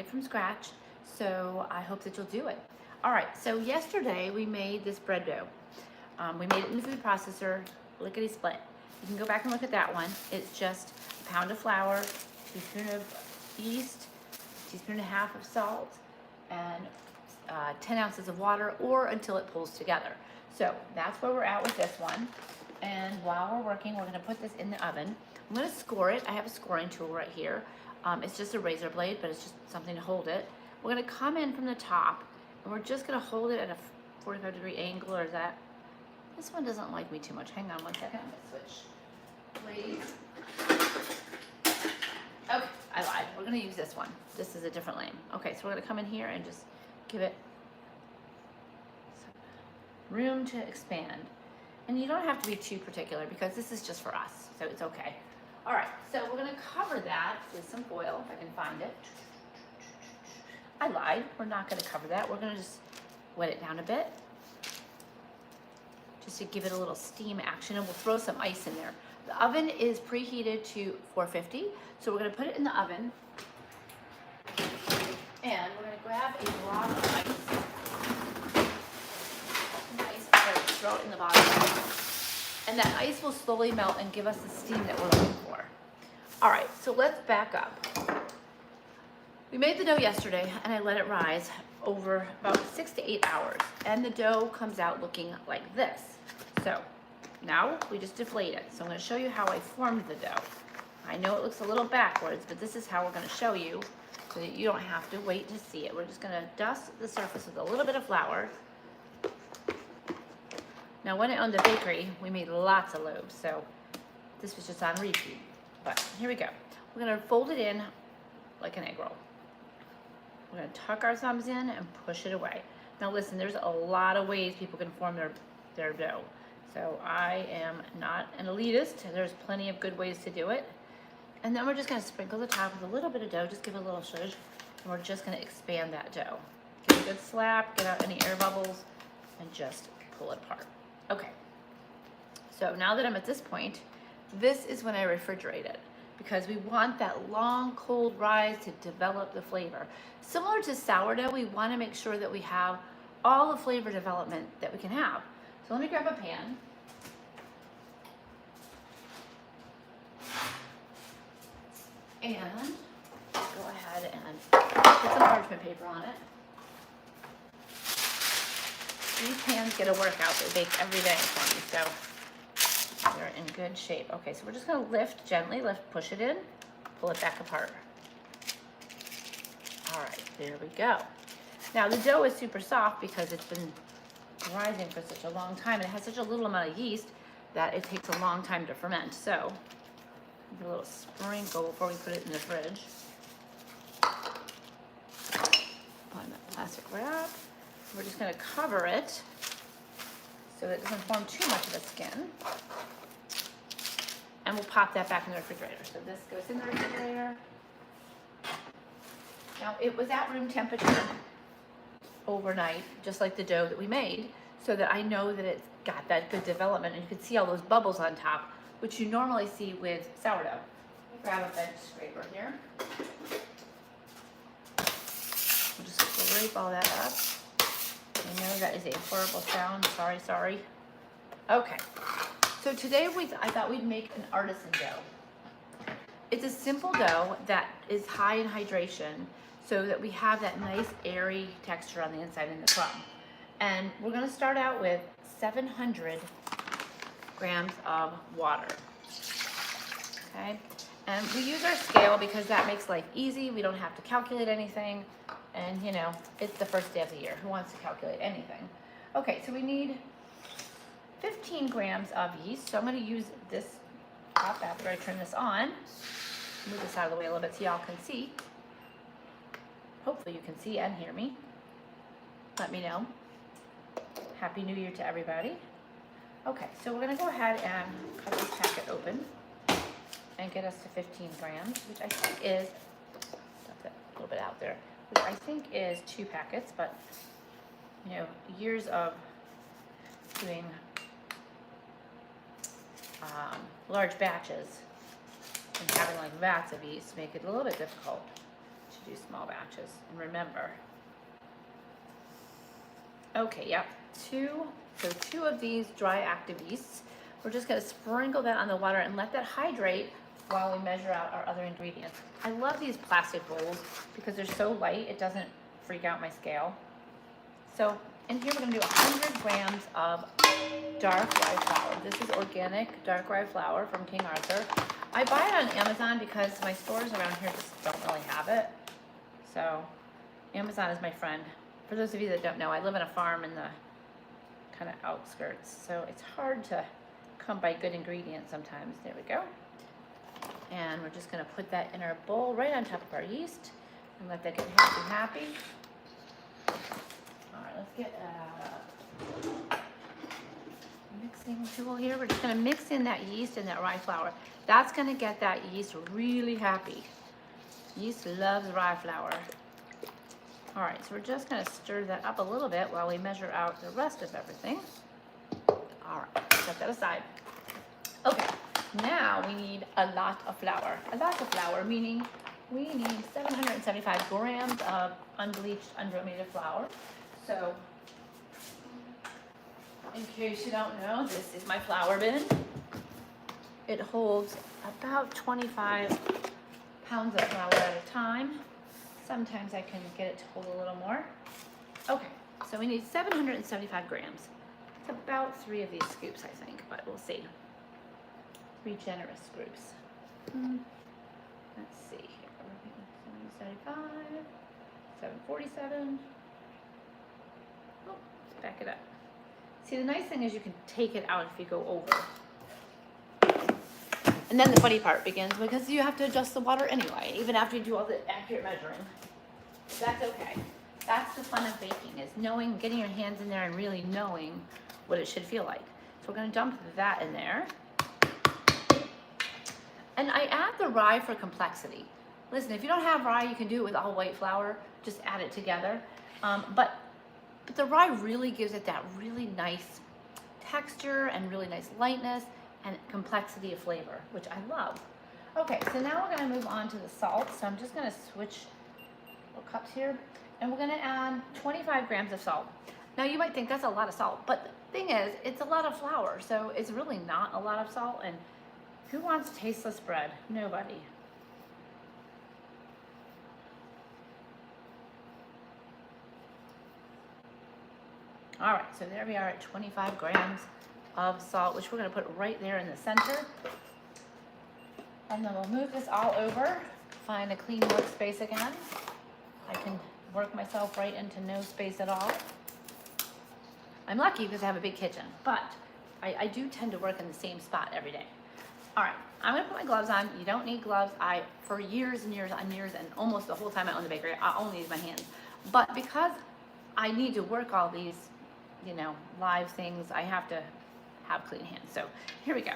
from scratch, so I hope that you'll do it. All right, so yesterday we made this bread dough. We made it in the food processor, lickety split. You can go back and look at that one. It's just a pound of flour, teaspoon of yeast, teaspoon and a half of salt, and 10 ounces of water, or until it pulls together. So that's where we're at with this one. And while we're working, we're gonna put this in the oven. I'm gonna score it. I have a scoring tool right here. It's just a razor blade, but it's just something to hold it. We're gonna come in from the top, and we're just gonna hold it at a 45-degree angle, or is that? This one doesn't like me too much. Hang on one second, I'm gonna switch blades. Okay, I lied. We're gonna use this one. This is a different lane. Okay, so we're gonna come in here and just give it some room to expand. And you don't have to be too particular because this is just for us, so it's okay. All right, so we're gonna cover that with some foil, if I can find it. I lied, we're not gonna cover that. We're gonna just wet it down a bit, just to give it a little steam action, and we'll throw some ice in there. The oven is preheated to 450, so we're gonna put it in the oven, and we're gonna grab a block of ice, throw it in the bottom, and that ice will slowly melt and give us the steam that we're looking for. All right, so let's back up. We made the dough yesterday, and I let it rise over about 6 to 8 hours, and the dough comes out looking like this. So now we just deflate it. So I'm going to show you how I formed the dough. I know it looks a little backwards, but this is how we're going to show you so that you don't have to wait to see it. We're just going to dust the surface with a little bit of flour. Now, when I owned the bakery, we made lots of loaves, so this was just on repeat. But here we go. We're going to fold it in like an egg roll. We're going to tuck our thumbs in and push it away. Now listen, there's a lot of ways people can form their dough. So I am not an elitist. There's plenty of good ways to do it. And then we're just going to sprinkle the top with a little bit of dough, just give it a little zhuzh, and we're just going to expand that dough. Give it a good slap, get out any air bubbles, and just pull it apart. Okay, so now that I'm at this point, this is when I refrigerate it, because we want that long cold rise to develop the flavor. Similar to sourdough, we want to make sure that we have all the flavor development that we can have. So let me grab a pan. And go ahead and put some parchment paper on it. These pans get a workout. They bake every day for me, so they're in good shape. Okay, so we're just gonna lift gently, push it in, pull it back apart. All right, there we go. Now the dough is super soft because it's been rising for such a long time, and it has such a little amount of yeast that it takes a long time to ferment. So give it a little sprinkle before we put it in the fridge. On that plastic wrap. We're just going to cover it so that it doesn't form too much of a skin. And we'll pop that back in the refrigerator. So this goes in the refrigerator. Now it was at room temperature overnight, just like the dough that we made, so that I know that it's got that good development, and you can see all those bubbles on top, which you normally see with sourdough. Grab a bench scraper here. We'll just scrape all that up. I know that is a horrible sound. Sorry. Okay. So today I thought we'd make an artisan dough. It's a simple dough that is high in hydration, so that we have that nice airy texture on the inside and the crumb. And we're going to start out with 700 grams of water. Okay. And we use our scale because that makes life easy. We don't have to calculate anything. And you know, it's the first day of the year. Who wants to calculate anything? Okay, so we need 15 grams of yeast. So I'm going to use this top after I turn this on. Move this out of the way a little bit so y'all can see. Hopefully you can see and hear me. Let me know. Happy New Year to everybody. Okay, so we're going to go ahead and cut this packet open and get us to 15 grams, which I think is, dump that a little bit out there, which I think is 2 packets, but you know, years of doing large batches and having like vats of yeast make it a little bit difficult to do small batches. And remember, okay, yep, two of these dry active yeasts. We're just gonna sprinkle that on the water and let that hydrate while we measure out our other ingredients. I love these plastic bowls because they're so light, it doesn't freak out my scale. So in here we're gonna do 100 grams of dark rye flour. This is organic dark rye flour from King Arthur. I buy it on Amazon because my stores around here just don't really have it. So Amazon is my friend. For those of you that don't know, I live on a farm in the kind of outskirts, so it's hard to come by good ingredients sometimes. There we go. And we're just gonna put that in our bowl right on top of our yeast and let that get happy. All right, let's get a mixing tool here. We're just gonna mix in that yeast and that rye flour. That's gonna get that yeast really happy. Yeast loves rye flour. All right, so we're just gonna stir that up a little bit while we measure out the rest of everything. All right, set that aside. Okay, now we need a lot of flour. A lot of flour, meaning we need 775 grams of unbleached, unbrominated flour. So, in case you don't know, this is my flour bin. It holds about 25 pounds of flour at a time. Sometimes I can get it to hold a little more. Okay, so we need 775 grams. It's about 3 of these scoops, I think, but we'll see. 3 generous scoops. Let's see here. 775, 747. Oh, let's back it up. See, the nice thing is you can take it out if you go over. And then the funny part begins because you have to adjust the water anyway, even after you do all the accurate measuring. That's okay. That's the fun of baking, is knowing, getting your hands in there and really knowing what it should feel like. So we're gonna dump that in there. And I add the rye for complexity. Listen, if you don't have rye, you can do it with all white flour. Just add it together. But the rye really gives it that really nice texture and really nice lightness and complexity of flavor, which I love. Okay, so now we're gonna move on to the salt. So I'm just gonna switch little cups here, and we're gonna add 25 grams of salt. Now you might think that's a lot of salt, but the thing is, it's a lot of flour, so it's really not a lot of salt. And who wants tasteless bread? Nobody. All right, so there we are at 25 grams of salt, which we're gonna put right there in the center. And then we'll move this all over, find a clean workspace again. I can work myself right into no space at all. I'm lucky because I have a big kitchen, but I do tend to work in the same spot every day. All right, I'm gonna put my gloves on. You don't need gloves. For years and years and years, and almost the whole time I own the bakery, I only use my hands. But because I need to work all these, live things, I have to have clean hands. So here we go.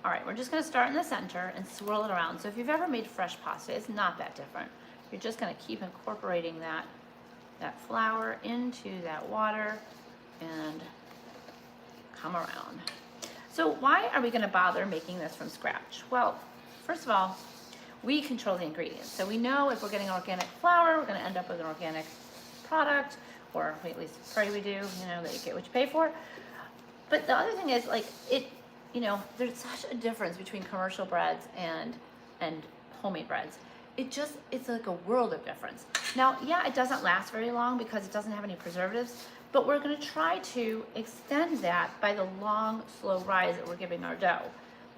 All right, we're just gonna start in the center and swirl it around. So if you've ever made fresh pasta, it's not that different. You're just gonna keep incorporating that flour into that water and come around. So why are we gonna bother making this from scratch? Well, first of all, we control the ingredients. So we know if we're getting organic flour, we're gonna end up with an organic product, or we at least pray we do, that you get what you pay for. But the other thing is, there's such a difference between commercial breads and homemade breads. It's like a world of difference. Now, yeah, it doesn't last very long because it doesn't have any preservatives, but we're gonna try to extend that by the long, slow rise that we're giving our dough.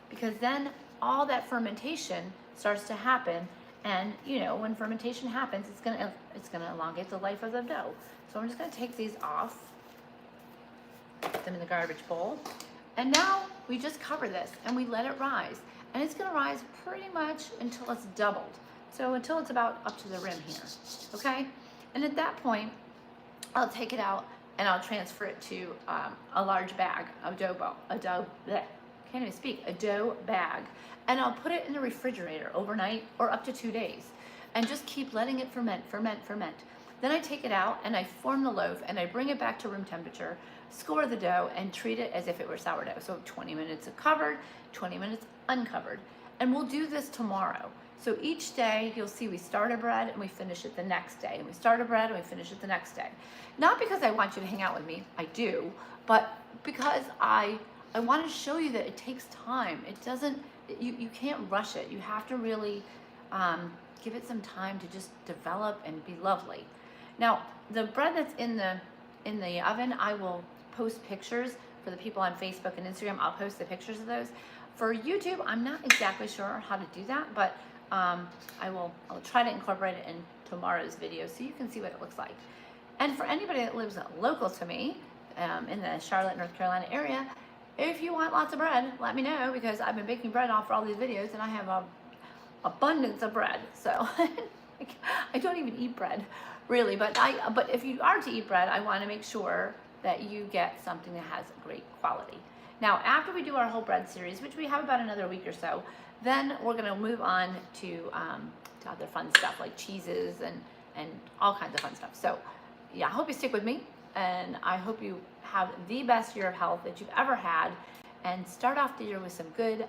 Because then all that fermentation starts to happen, and when fermentation happens, it's gonna elongate the life of the dough. So I'm just gonna take these off, put them in the garbage bowl. And now we just cover this and we let it rise. And it's gonna rise pretty much until it's doubled. So until it's about up to the rim here, okay? And at that point, I'll take it out and I'll transfer it to a large bag of dough bag. And I'll put it in the refrigerator overnight or up to 2 days. And just keep letting it ferment. Then I take it out and I form the loaf and I bring it back to room temperature, score the dough, and treat it as if it were sourdough. So 20 minutes covered, 20 minutes uncovered. And we'll do this tomorrow. So each day you'll see we start a bread and we finish it the next day. And we start a bread and we finish it the next day. Not because I want you to hang out with me, I do, but because I want to show you that it takes time. It doesn't, you can't rush it. You have to really give it some time to just develop and be lovely. Now, the bread that's in the oven, I will post pictures for the people on Facebook and Instagram. I'll post the pictures of those. For YouTube, I'm not exactly sure how to do that, but I'll try to incorporate it in tomorrow's video so you can see what it looks like. And for anybody that lives local to me, in the Charlotte, North Carolina area, if you want lots of bread, let me know, because I've been baking bread off for all these videos and I have an abundance of bread. So I don't even eat bread, really, but if you are to eat bread, I want to make sure that you get something that has great quality. Now, after we do our whole bread series, which we have about another week or so, then we're going to move on to other fun stuff like cheeses and all kinds of fun stuff. So yeah, I hope you stick with me, and I hope you have the best year of health that you've ever had, and start off the year with some good,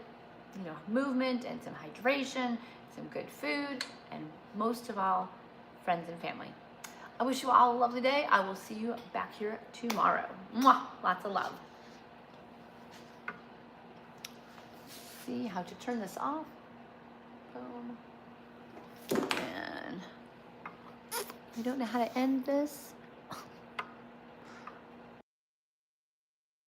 movement and some hydration, some good food, and most of all, friends and family. I wish you all a lovely day. I will see you back here tomorrow. Mwah! Lots of love. See how to turn this off. Boom. And I don't know how to end this.